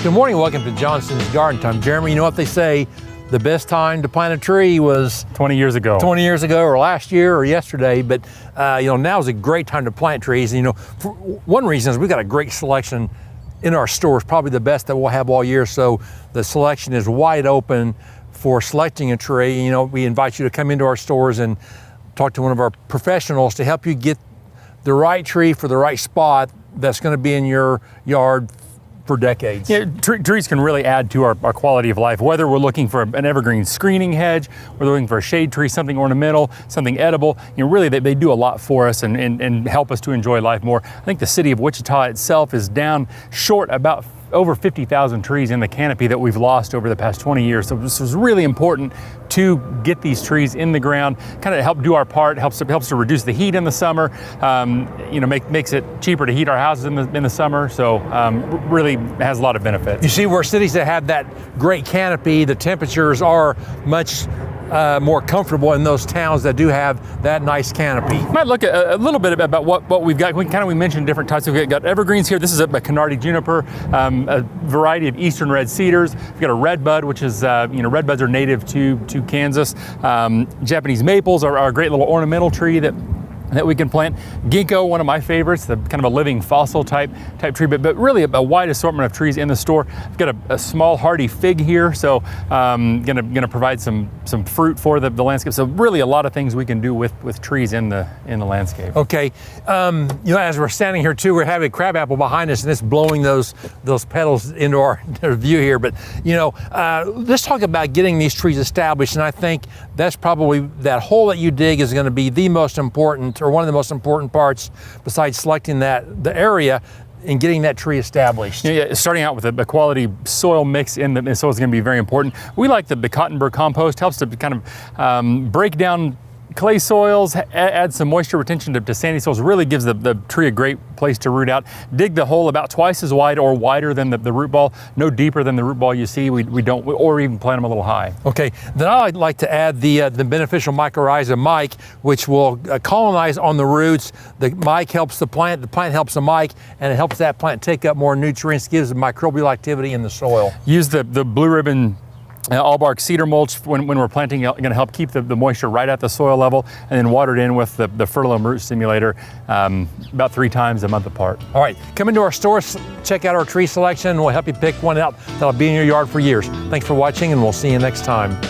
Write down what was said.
Good morning, welcome to Johnson's Garden Time. Jeremy, you know what they say, the best time to plant a tree was 20 years ago. 20 years ago, or last year, or yesterday, but now is a great time to plant trees. And, for one reason is we've got a great selection in our stores, probably the best that we'll have all year, so the selection is wide open for selecting a tree. We invite you to come into our stores and talk to one of our professionals to help you get the right tree for the right spot that's going to be in your yard for decades. Yeah, trees can really add to our quality of life, whether we're looking for an evergreen screening hedge, we're looking for a shade tree, something ornamental, something edible. Really they do a lot for us and help us to enjoy life more. I think the city of Wichita itself is down short about over 50,000 trees in the canopy that we've lost over the past 20 years. So this was really important to get these trees in the ground, kind of help do our part, helps to reduce the heat in the summer, makes it cheaper to heat our houses in the summer. So really has a lot of benefits. You see, where cities that have that great canopy, the temperatures are much more comfortable in those towns that do have that nice canopy. Might look a little bit about what we've got. We mentioned different types. We've got evergreens here. This is a Canardi juniper, a variety of eastern red cedars. We've got a redbud, which is redbuds are native to Kansas. Japanese maples are a great little ornamental tree that we can plant. Ginkgo, one of my favorites, the kind of a living fossil type tree, but really a wide assortment of trees in the store. I've got a small hardy fig here, so gonna provide some fruit for the landscape. So really a lot of things we can do with trees in the landscape. Okay, as we're standing here too, we're having crabapple behind us and it's blowing those petals into our view here. But let's talk about getting these trees established, and I think that's probably that hole that you dig is going to be the most important, or one of the most important parts, besides selecting the area and getting that tree established. Yeah, starting out with a quality soil mix in the soil is going to be very important. We like the Burr compost, helps to kind of break down clay soils, add some moisture retention to sandy soils, really gives the tree a great place to root out. Dig the hole about twice as wide or wider than the root ball, no deeper than the root ball you see. We don't, or even plant them a little high. Okay, then I'd like to add the beneficial mycorrhiza Myke, which will colonize on the roots. The Myke helps the plant helps the Myke, and it helps that plant take up more nutrients, gives microbial activity in the soil. Use the blue ribbon all-bark cedar mulch when we're planting, going to help keep the moisture right at the soil level, and then water it in with the Fertilome root stimulator about 3 times a month apart. All right, come into our stores, check out our tree selection, and we'll help you pick one out that'll be in your yard for years. Thanks for watching, and we'll see you next time.